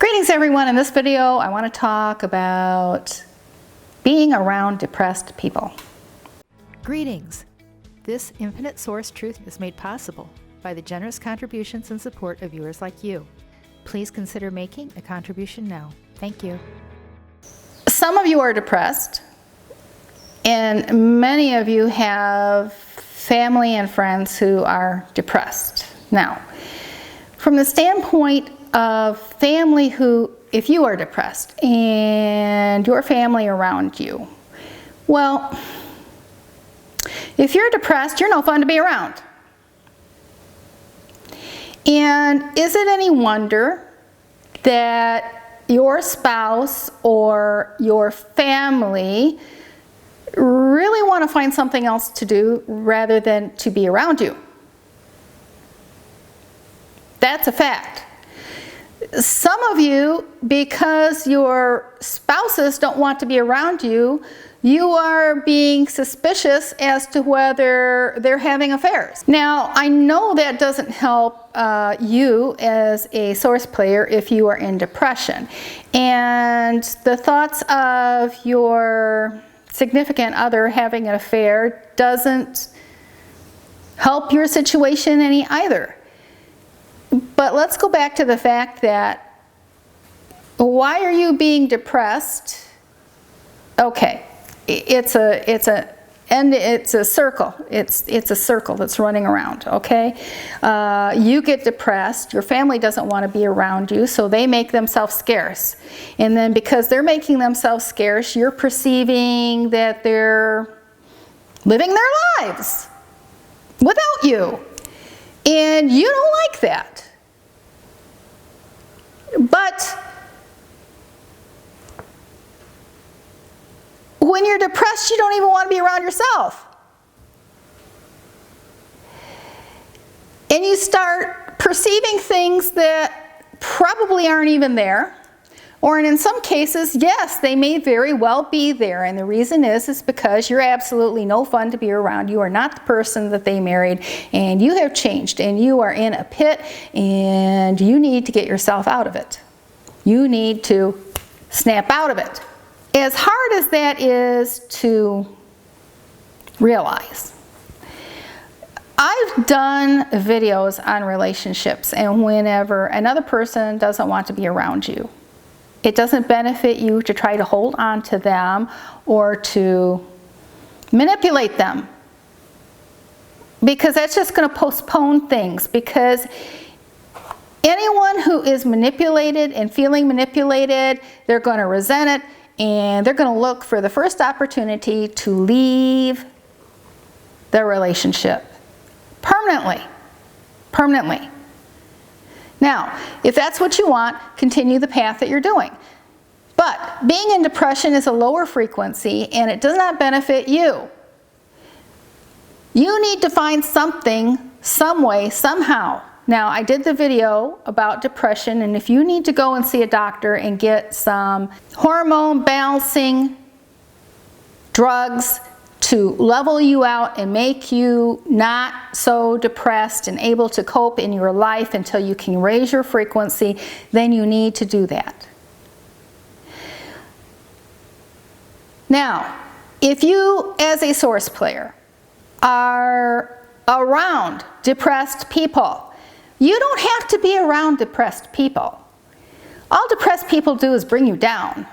Greetings everyone. In this video I want to talk about being around depressed people. Greetings. This infinite source truth is made possible by the generous contributions and support of viewers like you. Please consider making a contribution now. Thank you. Some of you are depressed, and many of you have family and friends who are depressed. Now, from the standpoint of family who, if you are depressed and your family around you, well, if you're depressed, you're no fun to be around. And is it any wonder that your spouse or your family really want to find something else to do rather than to be around you? That's a fact. Some of you, because your spouses don't want to be around you, you are being suspicious as to whether they're having affairs. Now, I know that doesn't help you as a source player if you are in depression. And the thoughts of your significant other having an affair doesn't help your situation any either. But let's go back to the fact that, why are you being depressed? Okay, it's a circle. It's a circle that's running around. Okay, you get depressed. Your family doesn't want to be around you, so they make themselves scarce. And then because they're making themselves scarce, you're perceiving that they're living their lives without you. And you don't like that. But when you're depressed, you don't even want to be around yourself. And you start perceiving things that probably aren't even there. Or in some cases, yes, they may very well be there. And the reason is because you're absolutely no fun to be around. You are not the person that they married, and you have changed, and you are in a pit, and you need to get yourself out of it. You need to snap out of it. As hard as that is to realize, I've done videos on relationships, and whenever another person doesn't want to be around you, it doesn't benefit you to try to hold on to them or to manipulate them, because that's just going to postpone things. Because anyone who is manipulated and feeling manipulated, they're going to resent it, and they're going to look for the first opportunity to leave the relationship permanently. Permanently. Now, if that's what you want, continue the path that you're doing. But being in depression is a lower frequency, and it does not benefit you. You need to find something, some way, somehow. Now, I did the video about depression, and if you need to go and see a doctor and get some hormone balancing drugs to level you out and make you not so depressed and able to cope in your life until you can raise your frequency, then you need to do that. Now, if you as a source player are around depressed people, you don't have to be around depressed people. All depressed people do is bring you down.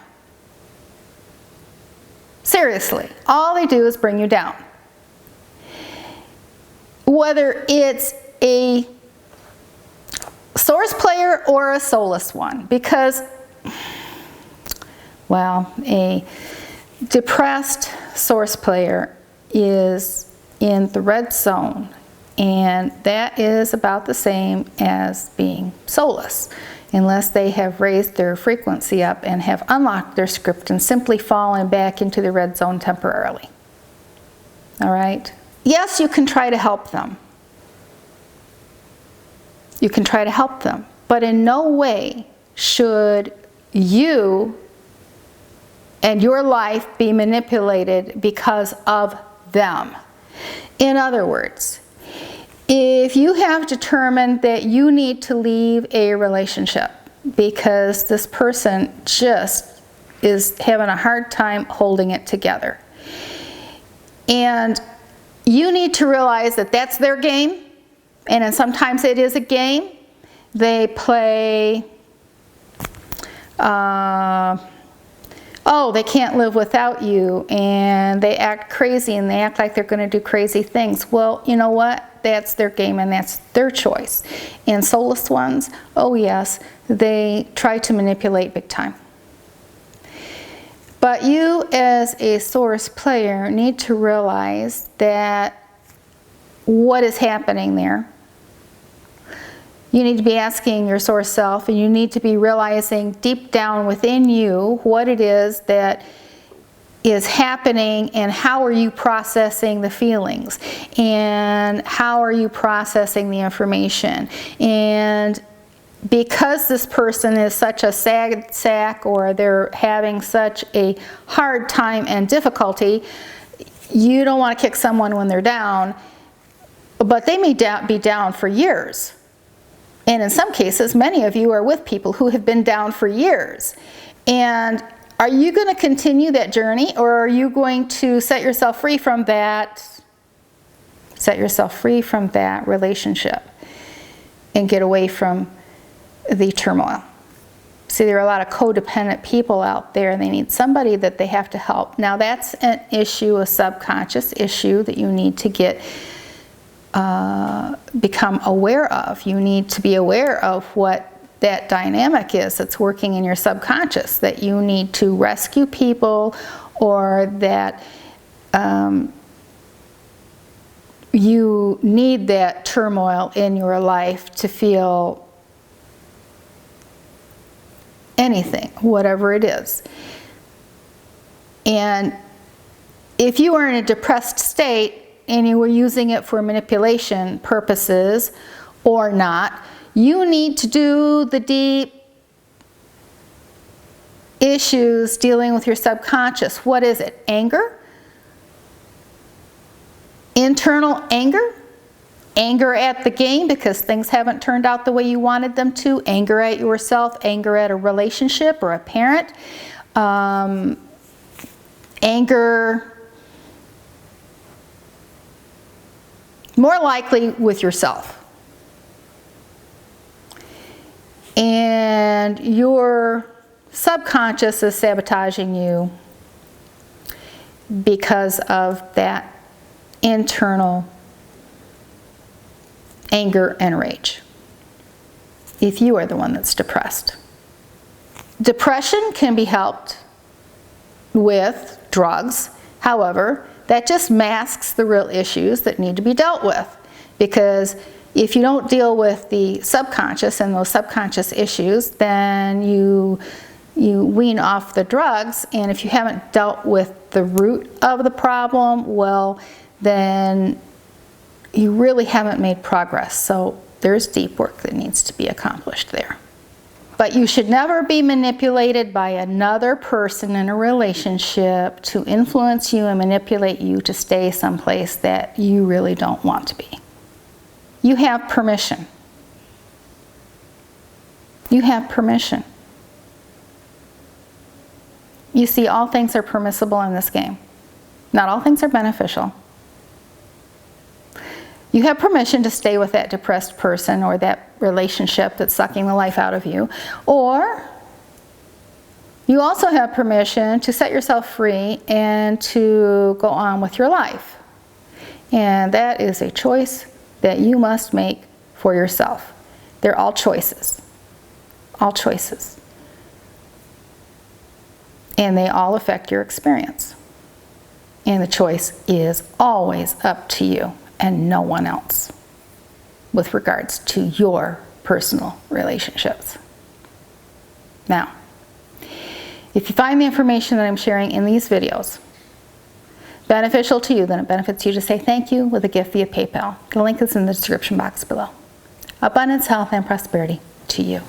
Seriously, all they do is bring you down. Whether it's a source player or a soulless one, because, well, a depressed source player is in the red zone, and that is about the same as being soulless, unless they have raised their frequency up and have unlocked their script and simply fallen back into the red zone temporarily. All right? Yes, you can try to help them. You can try to help them, but in no way should you and your life be manipulated because of them. In other words, If you have determined that you need to leave a relationship, because this person just is having a hard time holding it together. And you need to realize that that's their game, and then sometimes it is a game. They play, oh, they can't live without you, and they act crazy, and they act like they're going to do crazy things. Well, you know what? That's their game, and that's their choice. And soulless ones, oh yes, they try to manipulate big time. But you as a source player need to realize that what is happening there. You need to be asking your source self, and you need to be realizing deep down within you what it is that is happening, and how are you processing the feelings, and how are you processing the information. And because this person is such a sad sack, or they're having such a hard time and difficulty, you don't want to kick someone when they're down, but they may be down for years. And in some cases, many of you are with people who have been down for years. And are you going to continue that journey, or are you going to set yourself free from that relationship and get away from the turmoil? See, there are a lot of codependent people out there, and they need somebody that they have to help. Now that's an issue, a subconscious issue that you need to become aware of. You need to be aware of what that dynamic is that's working in your subconscious, that you need to rescue people, or that you need that turmoil in your life to feel anything, whatever it is. And if you are in a depressed state and you were using it for manipulation purposes or not, you need to do the deep issues dealing with your subconscious. What is it? Anger? Internal anger? Anger at the game because things haven't turned out the way you wanted them to. Anger at yourself. Anger at a relationship or a parent. Anger, more likely with yourself. And your subconscious is sabotaging you because of that internal anger and rage, if you are the one that's depressed. Depression can be helped with drugs. However, that just masks the real issues that need to be dealt with, because if you don't deal with the subconscious and those subconscious issues, then you wean off the drugs, and if you haven't dealt with the root of the problem, well, then you really haven't made progress. So there's deep work that needs to be accomplished there. But you should never be manipulated by another person in a relationship to influence you and manipulate you to stay someplace that you really don't want to be. You have permission. You have permission. You see, all things are permissible in this game. Not all things are beneficial. You have permission to stay with that depressed person or that relationship that's sucking the life out of you. Or you also have permission to set yourself free and to go on with your life. And that is a choice that you must make for yourself. They're all choices. All choices. And they all affect your experience. And the choice is always up to you and no one else with regards to your personal relationships. Now, if you find the information that I'm sharing in these videos beneficial to you, then it benefits you to say thank you with a gift via PayPal. The link is in the description box below. Abundance, health, and prosperity to you.